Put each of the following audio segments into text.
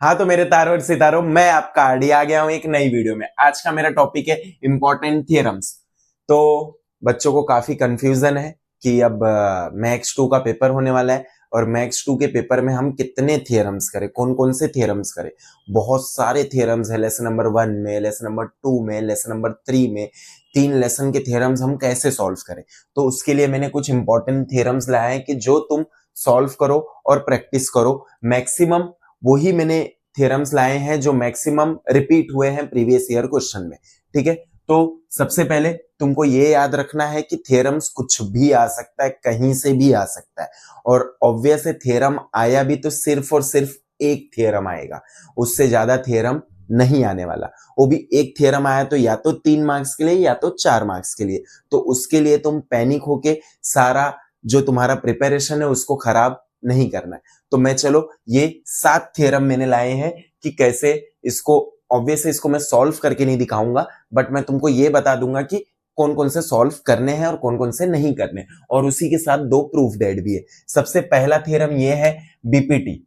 हाँ तो मेरे तारों और सितारों, मैं आपका आरडी आ गया हूं एक नई वीडियो में। आज का मेरा टॉपिक है इंपॉर्टेंट थियरम्स। तो बच्चों को काफी कंफ्यूजन है कि अब मैथ्स 2 का पेपर होने वाला है और मैथ्स 2 के पेपर में हम कितने थियरम्स करें, कौन कौन से थियरम्स करें। बहुत सारे थियरम्स है लेसन नंबर 1 में, लेसन नंबर 2 में, लेसन नंबर 3 में। 3 लेसन के थियरम्स हम कैसे सॉल्व करें। तो उसके लिए मैंने कुछ इंपॉर्टेंट थियरम्स लाए हैं कि जो तुम सॉल्व करो और प्रैक्टिस करो। मैक्सिमम वही मैंने थ्योरम्स लाए हैं जो मैक्सिमम रिपीट हुए हैं प्रीवियस ईयर क्वेश्चन में। ठीक है, तो सबसे पहले तुमको ये याद रखना है कि थ्योरम्स कुछ भी आ सकता है, कहीं से भी आ सकता है। और ऑब्वियस है, थ्योरम आया भी तो सिर्फ और सिर्फ एक थ्योरम आएगा, उससे ज्यादा थ्योरम नहीं आने वाला। वो भी एक थ्योरम आया तो या तो 3 मार्क्स के लिए या तो 4 मार्क्स के लिए। तो उसके लिए तुम पैनिक होके सारा जो तुम्हारा प्रिपरेशन है उसको खराब नहीं करना है। तो मैं चलो ये 7 थ्योरम मैंने लाए हैं कि कैसे इसको, ऑब्वियसली इसको मैं सॉल्व करके नहीं दिखाऊंगा, बट मैं तुमको ये बता दूंगा कि कौन कौन से सॉल्व करने हैं और कौन कौन से नहीं करने। और उसी के साथ 2 प्रूफ डेट भी है। सबसे पहला थ्योरम ये है बीपीटी।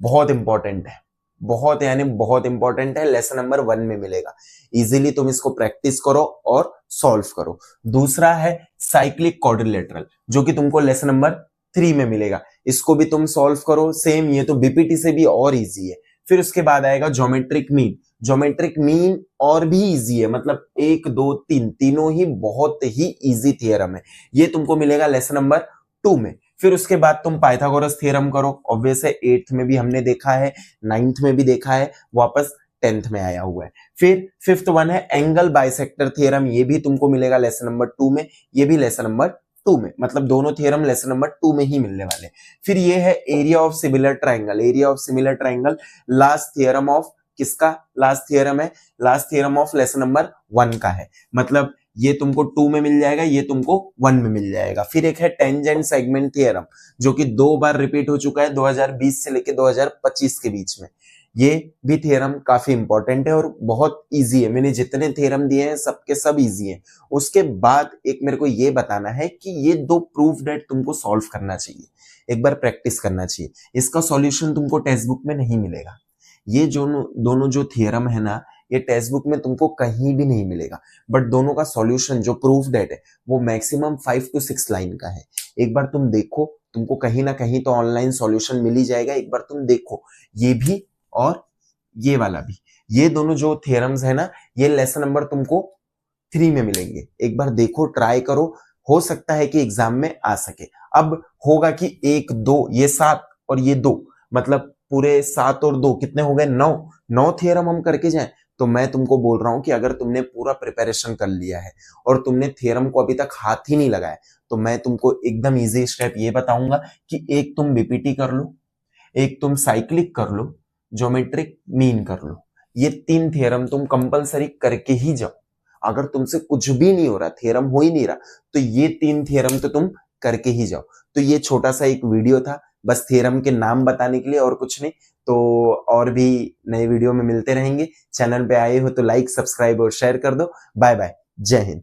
बहुत इंपॉर्टेंट है, बहुत यानी बहुत इंपॉर्टेंट है, लेसन नंबर 1 में मिलेगा। इजीली तुम इसको प्रैक्टिस करो और सॉल्व करो। दूसरा है साइक्लिक क्वाड्रिलेटरल, जो कि तुमको लेसन नंबर 3 में मिलेगा। इसको भी तुम सॉल्व करो, सेम ये तो बीपीटी से भी और इजी है। फिर उसके बाद आएगा ज्योमेट्रिक मीन। ज्योमेट्रिक मीन और भी इजी है, मतलब 1 2 3 तीनों ही बहुत ही इजी थ्योरम है। ये तुमको मिलेगा लेसन नंबर 2 में। फिर उसके बाद तुम पाइथागोरस थ्योरम करो। ऑब्वियस है, 8th में भी हमने देखा है, 9th में भी देखा है, वापस 10th में आया हुआ है। फिर 5th वन है एंगल बाइसेक्टर थ्योरम। ये भी तुमको मिलेगा लेसन नंबर 2 में, ये भी लेसन नंबर 2 में, मतलब दोनों थ्योरम लेसन नंबर 2 में ही मिलने वाले। फिर ये है area of similar triangle. Area of similar triangle last theorem of किसका लास्ट थ्योरम है? Last theorem of lesson number 1 का है। मतलब ये तुमको 2 में मिल जाएगा, ये तुमको 1 में मिल जाएगा। फिर एक है टेंजेंट सेगमेंट थ्योरम, जो कि 2 बार रिपीट हो चुका है 2020 से लेकर 2025 के बीच में। ये भी थ्योरम काफी इंपॉर्टेंट है और बहुत इजी है। मैंने जितने थ्योरम दिए हैं सबके सब इजी हैं। उसके बाद एक मेरे को ये बताना है कि ये 2 प्रूफ डेट तुमको सॉल्व करना चाहिए, एक बार प्रैक्टिस करना चाहिए। इसका सॉल्यूशन तुमको टेक्स्ट बुक में नहीं मिलेगा। ये जो दोनों जो थ्योरम है ना, ये टेक्स्ट बुक में तुमको कहीं भी नहीं मिलेगा। बट दोनों का सॉल्यूशन जो प्रूफ डेट है वो मैक्सिमम 5 to 6 लाइन का है। एक बार तुम देखो, तुमको कहीं ना कहीं तो ऑनलाइन सॉल्यूशन मिल ही जाएगा। एक बार तुम देखो, ये भी और ये वाला भी, ये दोनों जो थ्योरम्स है ना, ये लेसन नंबर तुमको 3 में मिलेंगे। एक बार देखो, ट्राई करो, हो सकता है कि एग्जाम में आ सके। अब होगा कि 1 2 ये 7 और ये 2, मतलब पूरे 7 और 2 कितने हो गए? 9 थ्योरम हम करके जाएं। तो मैं तुमको बोल रहा हूं कि अगर तुमने पूरा प्रिपरेशन कर लिया है और तुमने थ्योरम को अभी तक हाथ ही नहीं लगाया, तो मैं तुमको एकदम इजी स्टेप ये बताऊंगा कि एक तुम बीपीटी कर लो, एक तुम साइक्लिक कर लो, ज्योमेट्रिक मीन कर लो। ये 3 थ्योरम तुम कंपलसरी करके ही जाओ। अगर तुमसे कुछ भी नहीं हो रहा, थ्योरम हो ही नहीं रहा, तो ये 3 थ्योरम तो तुम करके ही जाओ। तो ये छोटा सा एक वीडियो था, बस थ्योरम के नाम बताने के लिए, और कुछ नहीं। तो और भी नए वीडियो में मिलते रहेंगे। चैनल पे आए हो तो लाइक, सब्सक्राइब और शेयर कर दो। बाय बाय, जय हिंद।